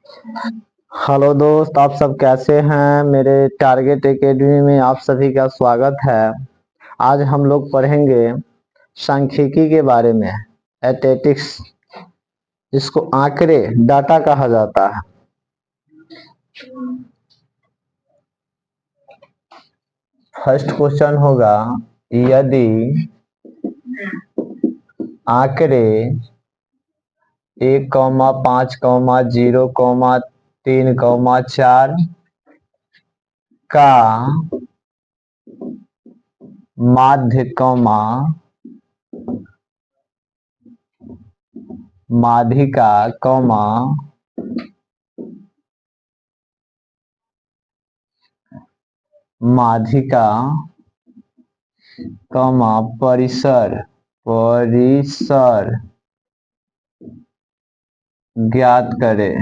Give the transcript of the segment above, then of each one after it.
Hello दोस्त, आप सब कैसे हैं। मेरे टारगेट एकेडमी में आप सभी का स्वागत है। आज हम लोग पढ़ेंगे सांख्यिकी के बारे में, एथेटिक्स, जिसको आंकड़े डाटा कहा जाता है। फर्स्ट क्वेश्चन होगा, यदि आंकड़े 1,5,0,3,4 का माध्य माध्यिका माध्यिका परिसर ज्ञात करें।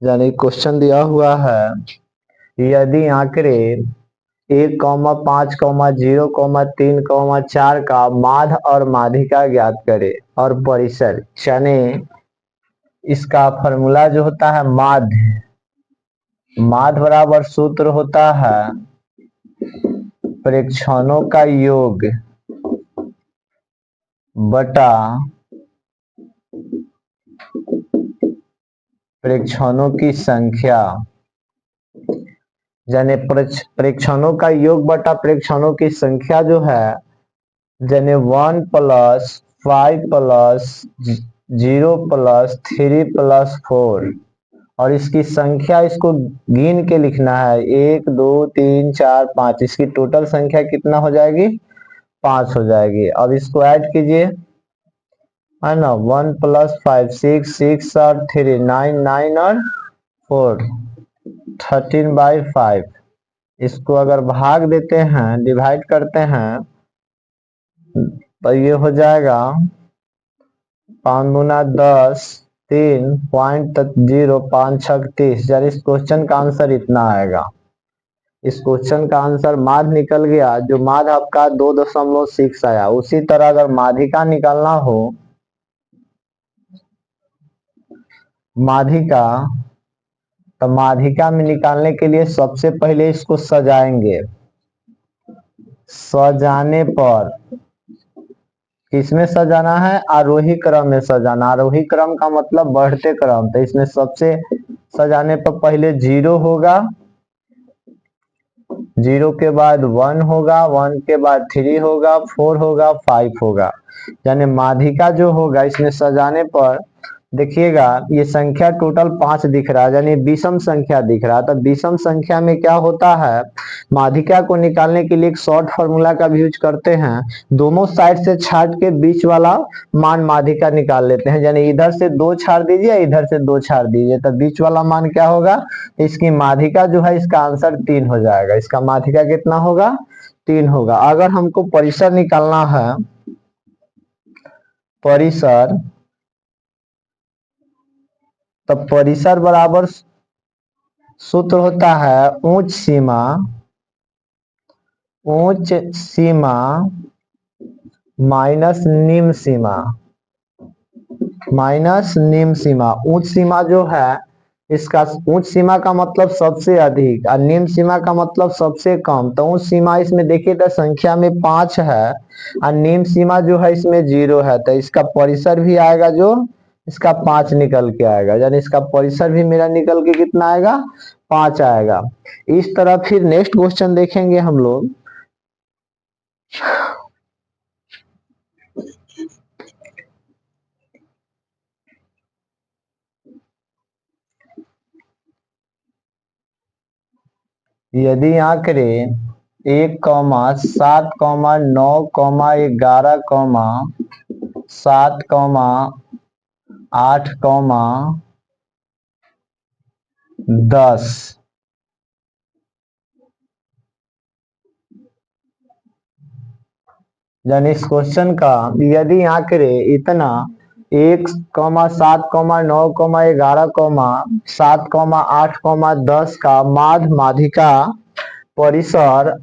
यानी क्वेश्चन दिया हुआ है, यदि आंकड़े 1,5,0,3,4 का माध्य और माध्यिका ज्ञात करे और परिसर, यानी इसका फॉर्मूला जो होता है माध्य बराबर सूत्र होता है प्रेक्षणों का योग बटा प्रेक्षणों की संख्या। यानी प्रेक्षणों का योग बटा प्रेक्षणों की संख्या जो है, यानी 1 + 5 + 0 + 3 + 4, और इसकी संख्या इसको गिन के लिखना है 1 2 3 4 5। इसकी टोटल संख्या कितना हो जाएगी? 5 हो जाएगी। अब इसको ऐड कीजिए, है ना। 1 + 5 6 6 और 3 9 9 और 4 13/5। इसको अगर भाग देते हैं, डिवाइड करते हैं, तो ये हो जाएगा 5 × 10 3.0 5 6 30। यानी इस क्वेश्चन का आंसर इतना आएगा। इस क्वेश्चन का आंसर माध्य निकल गया, जो माध्य आपका 2.6 आया। उसी तरह अगर माध्यिका निकालना हो, माध्यिका, तो माध्यिका में निकालने के लिए सबसे पहले इसको सजाएंगे। सजाने पर किसमें सजाना है? आरोही क्रम में सजाना। आरोही क्रम का मतलब बढ़ते क्रम। तो इसमें सबसे सजाने पर पहले 0 होगा, 0 के बाद 1 होगा, 1 के बाद 3 होगा, 4 होगा, 5 होगा। यानी माध्यिका जो होगा, इसमें सजाने पर देखिएगा ये संख्या टोटल 5 दिख रहा है, यानी विषम संख्या दिख रहा है। तो विषम संख्या में क्या होता है, माध्यिका को निकालने के लिए एक शॉर्ट फार्मूला का भी यूज करते हैं। दोनों साइड से छाट के बीच वाला मान माध्यिका निकाल लेते हैं। यानी इधर से 2 छाड़ दीजिए, इधर से 2 छाड़ दीजिए, तो बीच वाला मान क्या होगा? इसकी माध्यिका जो है, इसका आंसर 3 हो जाएगा। इसका माध्यिका कितना होगा? 3 होगा। अगर हमको परिसर निकालना है, परिसर, तो परिसर बराबर सूत्र होता है उच्च सीमा माइनस निम्न सीमा। उच्च सीमा जो है, इसका उच्च सीमा का मतलब सबसे अधिक और निम्न सीमा का मतलब सबसे कम। तो उच्च सीमा इसमें देखिए तो संख्या में 5 है, और निम्न सीमा जो है इसमें 0 है। तो इसका परिसर भी आएगा, जो इसका 5 निकल के आएगा। यानी इसका परिसर भी मेरा निकल के कितना आएगा? 5 आएगा। इस तरह फिर नेक्स्ट क्वेश्चन देखेंगे हम लोग। यदि आंकड़े 1, 7, 9, 11, 7, 8, 10, यानी इस क्वेश्चन का, यदि आंकड़े इतना 1, 7, 9, 11, 7, 8, 10 का माध्य, माध्यिका, परिसर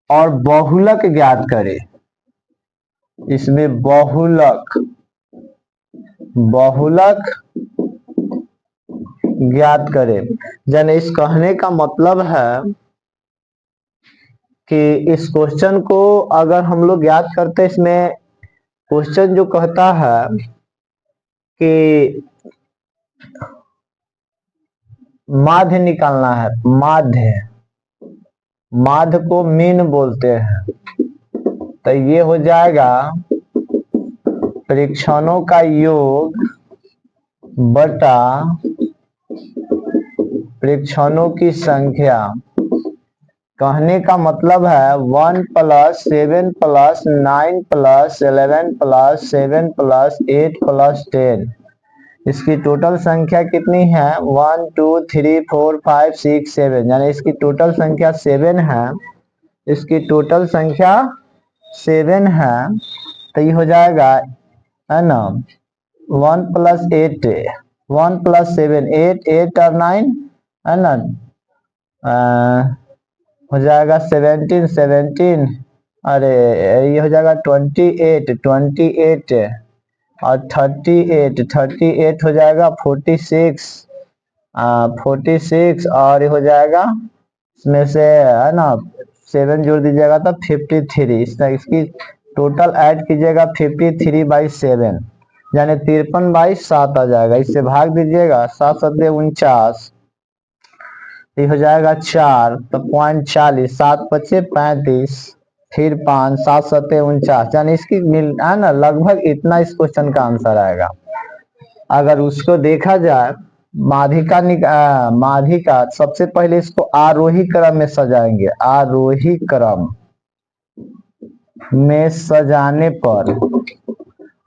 और बहुलक ज्ञात करे, इसमें बहुलक ज्ञात करें। यानी इस कहने का मतलब है कि इस क्वेश्चन को अगर हम लोग याद करते, इसमें क्वेश्चन जो कहता है कि माध्य निकालना है। माध्य को मीन बोलते हैं। तो ये हो जाएगा परीक्षणों का योग बटा परीक्षणों की संख्या। कहने का मतलब है 1 + 7 + 9 + 11 + 7 + 8 + 10, इसकी टोटल संख्या कितनी है? 1 2 3 4 5 6 7, यानी इसकी टोटल संख्या 7 है। इसकी टोटल संख्या 7 है। तो ये हो जाएगा, है ना, 1 + 8, 1 + 7, 8, 8 और 9, है ना, हो जाएगा 17, 17, अरे ये हो जाएगा 28, 28 और 38, 38 हो जाएगा 46, 46 और ये हो जाएगा इसमें से, है ना, 7 जोड़ दीजिएगा तो 53। इसकी टोटल ऐड कीजिएगा 53/7, यानी 53/7 आ जाएगा। इससे भाग दीजिएगा, 7 × 7 = 49, ये हो जाएगा 4, तो 0.40, 7 × 5 = 35, फिर 5, 7 × 7 = 49, यानी इसकी है ना लगभग इतना इस क्वेश्चन का आंसर आएगा। अगर उसको देखा जाए माधिका, सबसे पहले इसको आरोही क्रम में सजाएंगे। आरोही क्रम में सजाने पर,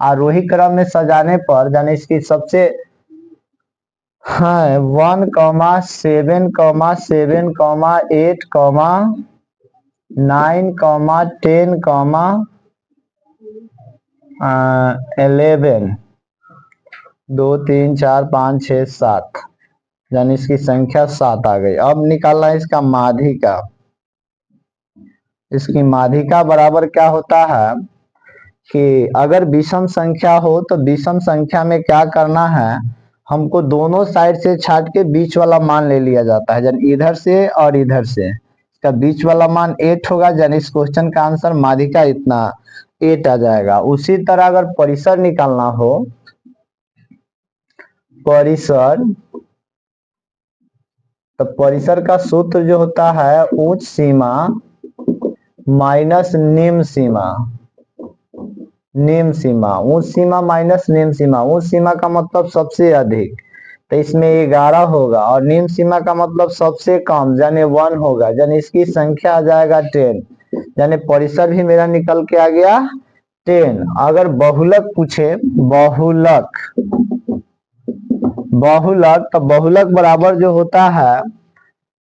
आरोही क्रम में सजाने पर यानी इसकी सबसे 1, 7, 7, 8, 9, 10, 11, 2 3 4 5 6 7, यानी इसकी संख्या 7 आ गई। अब निकालना है इसका माधिका। इसकी माधिका बराबर क्या होता है कि अगर विषम संख्या हो तो विषम संख्या में क्या करना है, हमको दोनों साइड से छाट के बीच वाला मान ले लिया जाता है, यानी इधर से और इधर से। इसका बीच वाला मान 8 होगा, यानी इस क्वेश्चन का आंसर माधिका इतना 8 आ जाएगा। उसी तरह अगर परिसर निकालना हो, परिसर, तो परिसर का सूत्र जो होता है उच्च सीमा माइनस निम्न सीमा। निम्न सीमा, उच्च सीमा माइनस निम्न सीमा। उच्च सीमा का मतलब सबसे अधिक, तो इसमें 11 होगा, और निम्न सीमा का मतलब सबसे कम, यानी 1 होगा, यानी इसकी संख्या आ जाएगा 10, यानी परिसर भी मेरा निकल के आ गया 10। अगर बहुलक पूछे, बहुलक तो बहुलक बराबर जो होता है,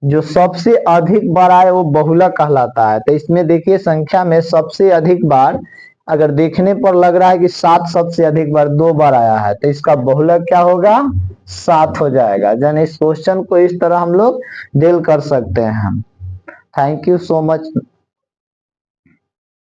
जो सबसे अधिक बार आए वो बहुलक कहलाता है। तो इसमें देखिए संख्या में सबसे अधिक बार अगर देखने पर लग रहा है कि 7 सबसे अधिक बार 2 बार आया है, तो इसका बहुलक क्या होगा? 7 हो जाएगा। यानी इस क्वेश्चन को इस तरह हम लोग डील कर सकते हैं। Thank you so much.